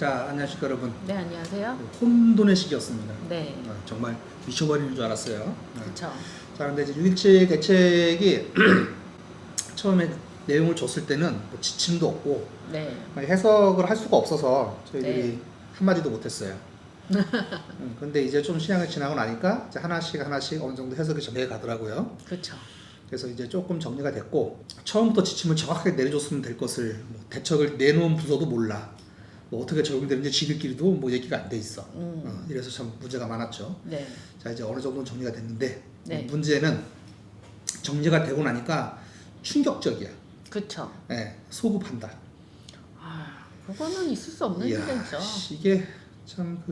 자, 안녕하십니까 여러분. 네, 안녕하세요. 혼돈의 시기였습니다. 네. 정말 미쳐버리는 줄 알았어요. 그렇죠. 자, 근데 이제 6.17 대책이 처음에 내용을 줬을 때는 뭐 지침도 없고 네. 해석을 할 수가 없어서 저희들이 네. 한마디도 못했어요. 근데 이제 좀 시간이 지나고 나니까 이제 하나씩 어느 정도 해석이 정리해 가더라고요. 그렇죠. 그래서 이제 조금 정리가 됐고, 처음부터 지침을 정확하게 내려줬으면 될 것을 뭐 대책을 내놓은 부서도 몰라. 뭐 어떻게 적용되는지 지들끼리도 뭐 얘기가 안 돼 있어. 이래서 참 문제가 많았죠. 네. 자, 이제 어느 정도 정리가 됐는데, 네. 문제는 정리가 되고 나니까 충격적이야. 그렇죠. 네, 소급한다. 아, 그거는 있을 수 없는 이야, 일이죠. 이게 참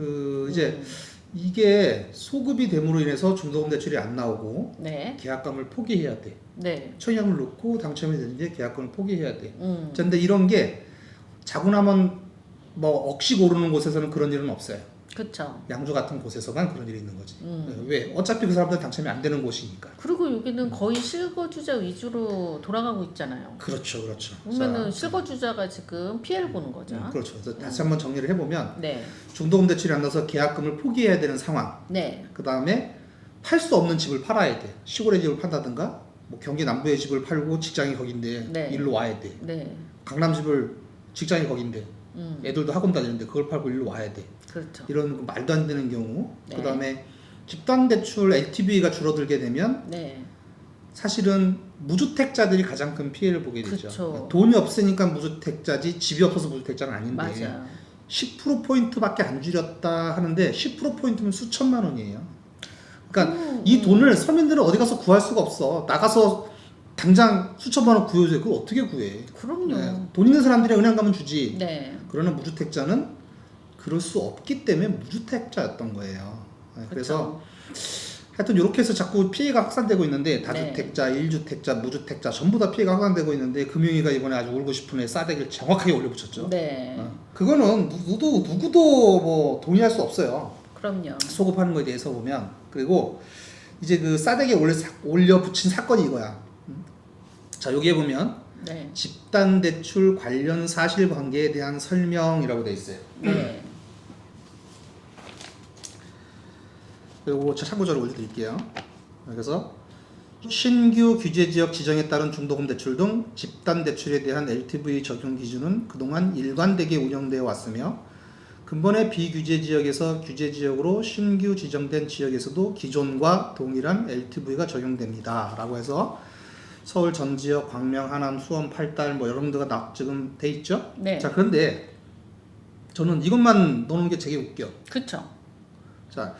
이제 이게 소급이 됨으로 인해서 중도금 대출이 안 나오고 네. 계약금을 포기해야 돼. 네. 청약을 넣고 당첨이 되는데 계약금을 포기해야 돼. 음. 근데 이런 게 자고 나면 뭐 억씩 오르는 곳에서는 그런 일은 없어요. 그렇죠. 양주 같은 곳에서만 그런 일이 있는 거지. 왜? 어차피 그 사람들 당첨이 안 되는 곳이니까. 그리고 여기는 거의 실거주자 위주로 돌아가고 있잖아요. 그렇죠, 그렇죠. 그러면은 자, 실거주자가 지금 피해를 보는 거죠. 그렇죠. 그래서 다시 한번 정리를 해보면 네. 중도금 대출이 안 나서 계약금을 포기해야 되는 상황. 네. 그 다음에 팔 수 없는 집을 팔아야 돼. 시골의 집을 판다든가, 뭐 경기 남부의 집을 팔고 직장이 거긴데 네. 일로 와야 돼. 네. 강남 집을 직장이 거긴데 애들도 학원 다니는데 그걸 팔고 일로 와야 돼. 그렇죠. 이런 말도 안 되는 경우. 네. 그 다음에 집단 대출 LTV가 줄어들게 되면 네. 사실은 무주택자들이 가장 큰 피해를 보게 되죠. 그쵸. 돈이 없으니까 무주택자지, 집이 없어서 무주택자는 아닌데 맞아요. 10%포인트밖에 안 줄였다 하는데 10%포인트면 수천만 원이에요. 그러니까 이 돈을 서민들은 어디 가서 구할 수가 없어. 나가서 당장 수천만 원 구해줘야 그걸 어떻게 구해. 그럼요. 네. 돈 있는 사람들이 은행 가면 주지. 네. 그러나 무주택자는 그럴 수 없기 때문에 무주택자였던 거예요. 네, 그래서 하여튼 이렇게 해서 자꾸 피해가 확산되고 있는데 다주택자, 네. 1주택자, 무주택자 전부 다 피해가 확산되고 있는데 금융위가 이번에 아주 울고 싶은 애 싸대기를 정확하게 올려붙였죠. 네. 그거는 누구도 뭐 동의할 수 없어요. 그럼요. 소급하는 거에 대해서 보면. 그리고 이제 그 싸대기 올려붙인 사건이 이거야. 자, 여기에 보면 네. 집단대출 관련 사실관계에 대한 설명이라고 돼 있어요. 네. 그리고 참고자료 올려드릴게요. 그래서 신규 규제지역 지정에 따른 중도금 대출 등 집단대출에 대한 LTV 적용 기준은 그동안 일관되게 운영되어 왔으며 근본의 비규제지역에서 규제지역으로 신규 지정된 지역에서도 기존과 동일한 LTV가 적용됩니다. 라고 해서 서울 전 지역, 광명, 하남, 수원, 팔달 뭐 여러 군데가 지금 돼 있죠. 네. 자, 그런데 저는 이것만 넣는 게 되게 웃겨. 그렇죠. 자,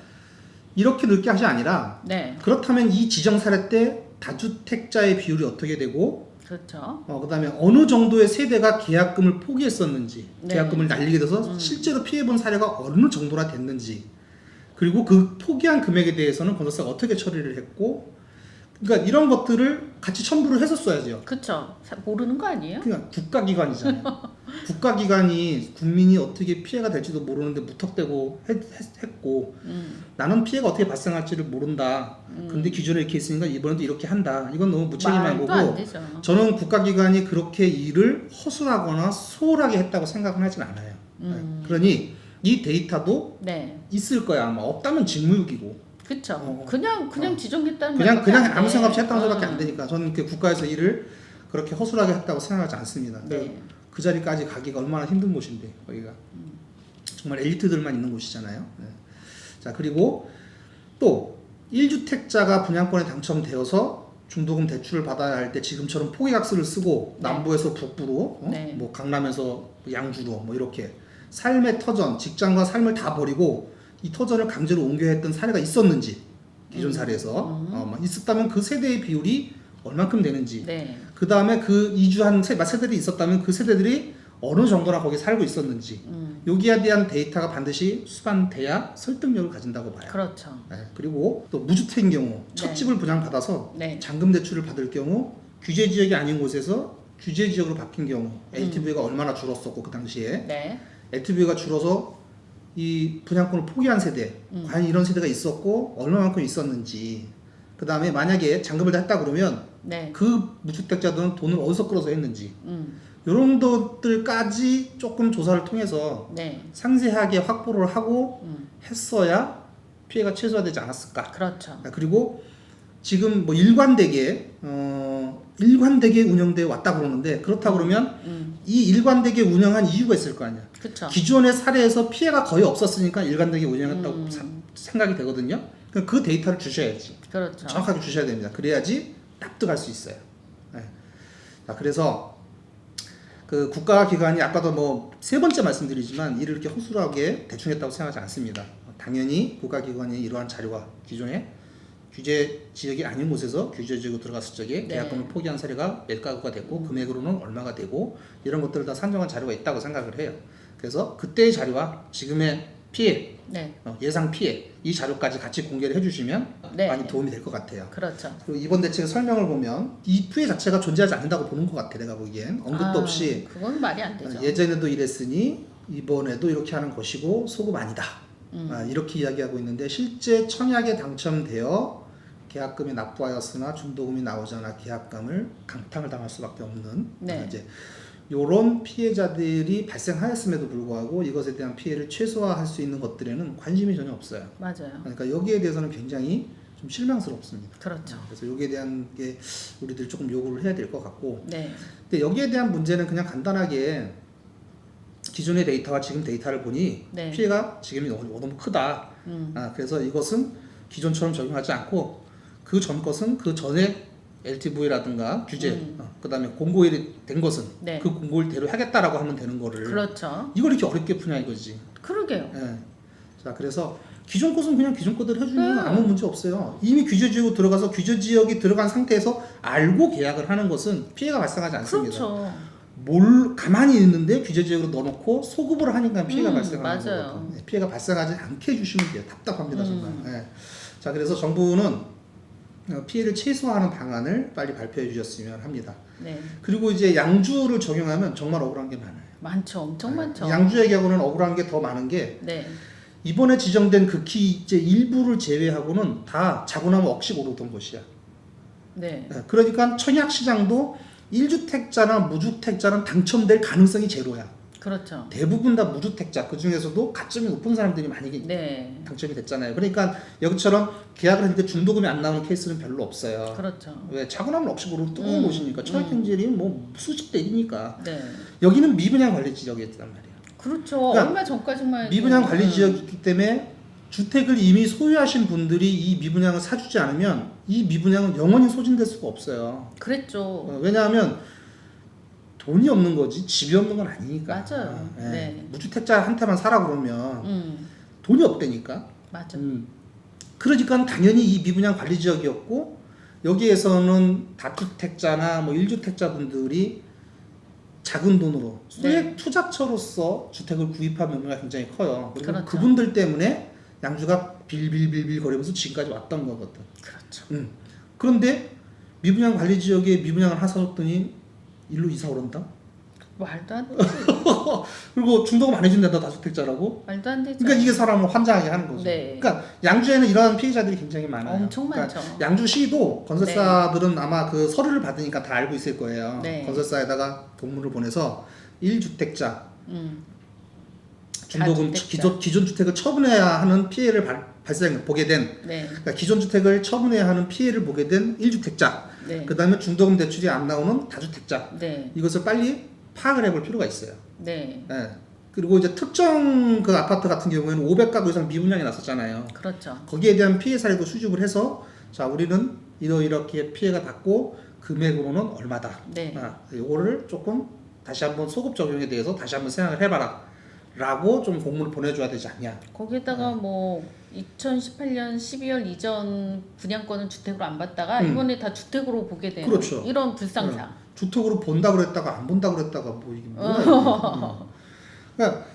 이렇게 넣을 게 아니라 네. 그렇다면 이 지정 사례 때 다주택자의 비율이 어떻게 되고 그렇죠. 그다음에 어느 정도의 세대가 계약금을 포기했었는지, 네. 계약금을 날리게 돼서 실제로 피해본 사례가 어느 정도나 됐는지, 그리고 그 포기한 금액에 대해서는 건설사가 어떻게 처리를 했고, 그러니까 이런 것들을 같이 첨부를 했었어야죠. 그렇죠. 모르는 거 아니에요? 그냥 국가기관이잖아요. 국가기관이 국민이 어떻게 피해가 될지도 모르는데 무턱대고 했고 나는 피해가 어떻게 발생할지를 모른다. 근데 기존에 이렇게 있으니까 이번에도 이렇게 한다. 이건 너무 무책임한 말도 안 거고 되죠. 저는 국가기관이 그렇게 일을 허술하거나 소홀하게 했다고 생각은 하진 않아요. 그러니 이 데이터도 네. 있을 거야. 아마 없다면 직무유기고 그렇죠. 그냥 지정했다는 그냥 말밖에 안 아무 돼. 생각 없이 했다는 소리밖에 안 되니까 저는 그 국가에서 일을 그렇게 허술하게 했다고 생각하지 않습니다. 네. 그 자리까지 가기가 얼마나 힘든 곳인데 거기가 정말 엘리트들만 있는 곳이잖아요. 네. 자, 그리고 또 1주택자가 분양권에 당첨되어서 중도금 대출을 받아야 할 때 지금처럼 포기각서를 쓰고 네. 남부에서 북부로 네. 뭐 강남에서 양주로 뭐 이렇게 삶의 터전, 직장과 삶을 다 버리고 이 터전을 강제로 옮겨야 했던 사례가 있었는지 기존 사례에서 있었다면 그 세대의 비율이 얼만큼 되는지 네. 그 다음에 그 이주한 세대들이 있었다면 그 세대들이 어느 정도나 거기 살고 있었는지 여기에 대한 데이터가 반드시 수반돼야 설득력을 가진다고 봐요. 그렇죠. 네. 그리고 또 무주택인 경우 첫 네. 집을 분양받아서 네. 잔금 대출을 받을 경우 규제 지역이 아닌 곳에서 규제 지역으로 바뀐 경우 LTV가 얼마나 줄었었고 그 당시에 네. LTV가 줄어서 이 분양권을 포기한 세대 과연 이런 세대가 있었고 얼마만큼 있었는지 그 다음에 만약에 잔금을 다 했다 그러면 네. 그 무주택자들은 돈을 어디서 끌어서 했는지 이런 것들까지 조금 조사를 통해서 네. 상세하게 확보를 하고 음. 했어야 피해가 최소화되지 않았을까. 그렇죠. 그리고 지금 뭐 일관되게 운영돼 왔다 그러는데 그렇다 그러면 이 일관되게 운영한 이유가 있을 거 아니야. 그렇죠. 기존의 사례에서 피해가 거의 없었으니까 일관되게 운영했다고 생각이 되거든요. 그 데이터를 주셔야지. 그렇죠. 정확하게 주셔야 됩니다. 그래야지 납득할 수 있어요. 네. 자, 그래서 그 국가기관이 아까도 뭐 세 번째 말씀드리지만 이를 이렇게 허술하게 대충 했다고 생각하지 않습니다. 당연히 국가기관이 이러한 자료가 기존에 규제 지역이 아닌 곳에서 규제 지역으로 들어갔을 적에 네. 계약금을 포기한 사례가 몇 가구가 됐고 금액으로는 얼마가 되고 이런 것들을 다 산정한 자료가 있다고 생각을 해요. 그래서 그때의 자료와 지금의 피해, 네. 예상 피해 이 자료까지 같이 공개를 해주시면 네. 많이 도움이 될 것 같아요. 그렇죠. 그리고 이번 대책 설명을 보면 이 피해 자체가 존재하지 않는다고 보는 것 같아. 내가 보기엔 언급도 없이 그건 말이 안 되죠. 예전에도 이랬으니 이번에도 이렇게 하는 것이고 소급 아니다. 이렇게 이야기하고 있는데 실제 청약에 당첨되어 계약금이 납부하였으나 중도금이 나오잖아 계약금을 강탕을 당할 수밖에 없는 네. 이제 이런 피해자들이 발생하였음에도 불구하고 이것에 대한 피해를 최소화할 수 있는 것들에는 관심이 전혀 없어요. 맞아요. 그러니까 여기에 대해서는 굉장히 좀 실망스럽습니다. 그렇죠. 그래서 여기에 대한 게 우리들 조금 요구를 해야 될 것 같고, 네. 근데 여기에 대한 문제는 그냥 간단하게 기존의 데이터와 지금 데이터를 보니 네. 피해가 지금이 너무 크다. 그래서 이것은 기존처럼 적용하지 않고 그 전 것은 그 전에 LTV라든가 규제, 그다음에 공고일이 된 것은 네. 그 공고일대로 하겠다라고 하면 되는 거를 그렇죠. 이걸 이렇게 어렵게 푸냐 이거지. 그러게요. 예. 자, 그래서 기존 것은 그냥 기존 거대로 해주면 아무 문제 없어요. 이미 규제 지역으로 들어가서 규제 지역이 들어간 상태에서 알고 계약을 하는 것은 피해가 발생하지 않습니다. 그렇죠. 가만히 있는데 규제 지역으로 넣어놓고 소급을 하니까 피해가 발생하는 맞아요. 거거든요. 네, 피해가 발생하지 않게 해주시면 돼요. 답답합니다 정말. 예. 자, 그래서 정부는 피해를 최소화하는 방안을 빨리 발표해 주셨으면 합니다. 네. 그리고 이제 양주를 적용하면 정말 억울한 게 많아요. 많죠. 엄청 많죠. 양주의 경우는 억울한 게 더 많은 게 네. 이번에 지정된 극히 일부를 제외하고는 다 자고 나면 억씩 오르던 것이야. 네. 그러니까 청약 시장도 1주택자나 무주택자는 당첨될 가능성이 제로야. 그렇죠. 대부분 다 무주택자, 그 중에서도 가점이 높은 사람들이 많이 네. 당첨이 됐잖아요. 그러니까 여기처럼 계약을 했는데 중도금이 안 나오는 케이스는 별로 없어요. 그렇죠. 왜 자고 나면 억씩 오르는 뜨거운 곳이니까 청약 현질이 뭐 수십 대 1이니까. 네. 여기는 미분양 관리 지역이었단 말이야. 그렇죠. 그러니까 얼마 전까지만 해도 미분양 관리 지역이기 때문에 주택을 이미 소유하신 분들이 이 미분양을 사주지 않으면 이 미분양은 영원히 소진될 수가 없어요. 그랬죠. 왜냐하면 돈이 없는 거지 집이 없는 건 아니니까. 맞아요. 예. 네. 무주택자한테만 사라 그러면 돈이 없다니까. 맞아. 그러니까 당연히 이 미분양 관리 지역이었고 여기에서는 다주택자나 뭐 1주택자 분들이 작은 돈으로 소액 네. 투자처로서 주택을 구입한 면모가 굉장히 커요. 그리고 그렇죠. 그분들 때문에 양주가 빌빌빌빌 거리면서 지금까지 왔던 거거든. 그렇죠. 그런데 미분양 관리 지역에 미분양을 하나 사줬더니 일로 이사 오른다? 말도 안 되지. 그리고 중도금 안 해준다 다주택자라고? 말도 안 되죠. 그러니까 이게 사람을 환장하게 하는 거죠. 네. 그러니까 양주에는 이러한 피해자들이 굉장히 많아요. 엄청 그러니까 많죠. 양주시도 건설사들은 아마 그 서류를 받으니까 다 알고 있을 거예요. 네. 건설사에다가 공문을 보내서 1주택자 중도금 다주택자. 기존 주택을 처분해야 하는 피해를 보게 된 네. 그러니까 기존 주택을 처분해야 하는 피해를 보게 된 1주택자 네. 그 다음에 중도금 대출이 안 나오는 다주택자 네. 이것을 빨리 파악을 해볼 필요가 있어요. 네. 네. 그리고 이제 특정 그 아파트 같은 경우에는 500가구 이상 미분양이 났었잖아요. 그렇죠. 거기에 대한 피해 사례도 수집을 해서 자 우리는 이렇게 피해가 받고 금액으로는 얼마다. 네. 이거를 조금 다시 한번 소급 적용에 대해서 다시 한번 생각을 해봐라. 라고 좀 공문을 보내줘야 되지 않냐. 거기에다가 뭐 2018년 12월 이전 분양권은 주택으로 안 받다가 이번에 다 주택으로 보게 되는 그렇죠. 이런 불상사. 주택으로 본다 그랬다가 안 본다 그랬다가 뭐 이게 뭐야 이게. 그러니까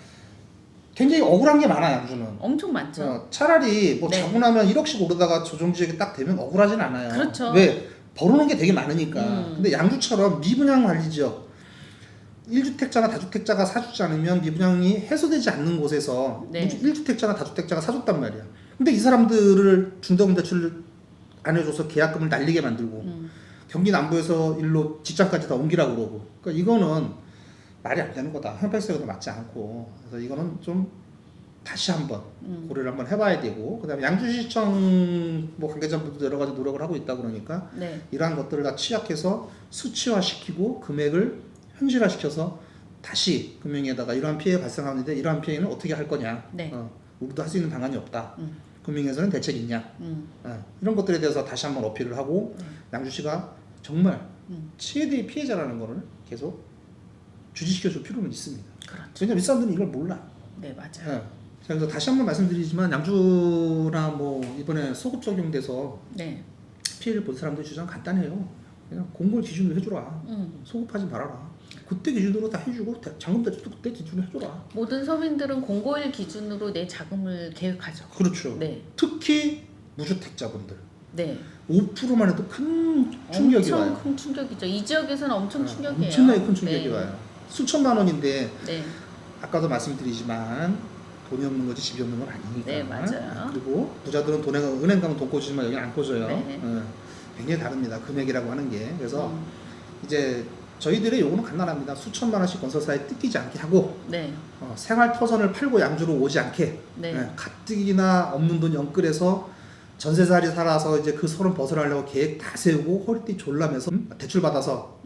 굉장히 억울한 게 많아 양주는. 엄청 많죠. 차라리 뭐 네. 자고 나면 1억씩 오르다가 조정지역이 딱 되면 억울하진 않아요. 그렇죠. 왜? 벌어놓은 게 되게 많으니까. 근데 양주처럼 미분양 관리 지역 1주택자나 다주택자가 사주지 않으면 미분양이 해소되지 않는 곳에서 네. 1주택자나 다주택자가 사줬단 말이야. 근데 이 사람들을 중도금 대출을 안 해줘서 계약금을 날리게 만들고 경기 남부에서 일로 직장까지 다 옮기라고 그러고. 그러니까 이거는 말이 안 되는 거다. 형평성에도 맞지 않고. 그래서 이거는 좀 다시 한번 고려를 한번 해봐야 되고, 그다음에 양주시청 뭐 관계자분들도 여러 가지 노력을 하고 있다 그러니까 네. 이러한 것들을 다 취약해서 수치화시키고 금액을 현실화시켜서 다시 금융에다가 이러한 피해 발생하는데 이러한 피해는 어떻게 할 거냐. 네. 우리도 할 수 있는 방안이 없다. 금융에서는 대책이 있냐. 이런 것들에 대해서 다시 한번 어필을 하고 양주시가 정말 최대의 피해자라는 거를 계속 주지시켜줄 필요는 있습니다. 그렇죠. 왜냐면 이 사람들은 이걸 몰라. 네, 맞아요. 자, 그래서 다시 한번 말씀드리지만 양주나 뭐 이번에 소급 적용돼서 네. 피해를 본 사람들 주장 간단해요. 그냥 공고를 기준으로 해줘라. 소급하지 말아라. 그때 기준으로 다 해주고 잔금 대출도 그때 기준으로 해줘라. 모든 서민들은 공고일 기준으로 내 자금을 계획하죠. 그렇죠. 네. 특히 무주택자분들. 네. 5%만 해도 큰 충격이 엄청 와요. 큰 충격이죠. 이 지역에서는 엄청 충격이에요. 엄청나게 큰 충격이 네. 와요. 수천만 원인데 네. 아까도 말씀드리지만 돈이 없는 거지 집이 없는 건 아니니까. 네, 맞아요. 그리고 부자들은 은행 가면 돈 꽂지만 여기는 안 꽂아요. 네. 굉장히 다릅니다. 금액이라고 하는 게. 그래서 이제 저희들의 요구는 간단합니다. 수천만 원씩 건설사에 뜯기지 않게 하고 네. 생활 터전을 팔고 양주로 오지 않게 네. 가뜩이나 없는 돈 영끌해서 전세살이 살아서 이제 그 소름 벗어나려고 계획 다 세우고 허리띠 졸라매서 대출 받아서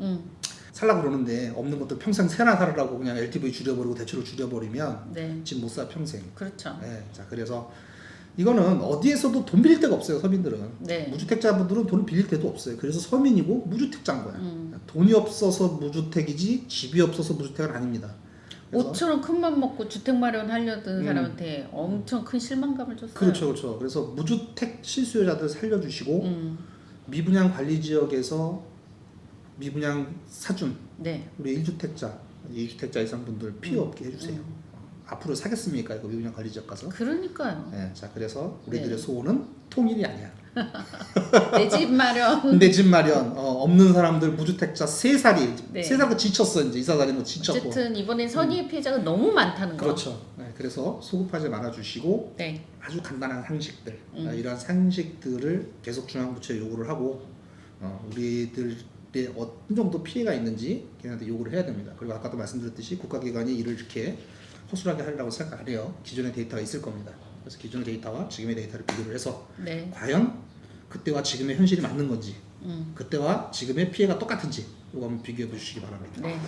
살라고 그러는데 없는 것도 평생 세나 살으라고 그냥 LTV 줄여버리고 대출을 줄여버리면 네. 집 못 사 평생. 그렇죠. 네, 자 그래서 이거는 어디에서도 돈 빌릴 데가 없어요. 서민들은. 네. 무주택자분들은 돈 빌릴 데도 없어요. 그래서 서민이고 무주택자인 거야. 돈이 없어서 무주택이지 집이 없어서 무주택은 아닙니다. 그래서 5천원 큰맘 먹고 주택 마련하려던 사람한테 엄청 큰 실망감을 줬어요. 그렇죠, 그렇죠. 그래서 무주택 실수요자들 살려주시고 미분양 관리 지역에서 미분양 사준 네. 우리 1주택자, 2주택자 이상 분들 피해 없게 해주세요. 앞으로 사겠습니까? 이거 미분양 관리 지역 가서? 그러니까요. 네, 자 그래서 우리들의 네. 소원은 통일이 아니야. 내 집 마련. 내 집 마련. 없는 사람들 무주택자 3살이 네. 3살 지쳤어 이제 이사 다니는 거 지쳤고. 어쨌든 이번엔 선의의 피해자가 너무 많다는 거. 그렇죠. 네, 그래서 소급하지 말아주시고 네. 아주 간단한 상식들 이런 상식들을 계속 중앙부처에 요구를 하고 우리들의 어느 정도 피해가 있는지 걔네한테 요구를 해야 됩니다. 그리고 아까도 말씀드렸듯이 국가기관이 이를 이렇게 허술하게 하리라고 생각 안 해요. 기존의 데이터가 있을 겁니다. 그래서 기존의 데이터와 지금의 데이터를 비교를 해서 네. 과연 그때와 지금의 현실이 맞는 건지 그때와 지금의 피해가 똑같은지 이거 한번 비교해 보시기 바랍니다. 네.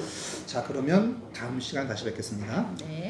자 그러면 다음 시간 다시 뵙겠습니다. 네.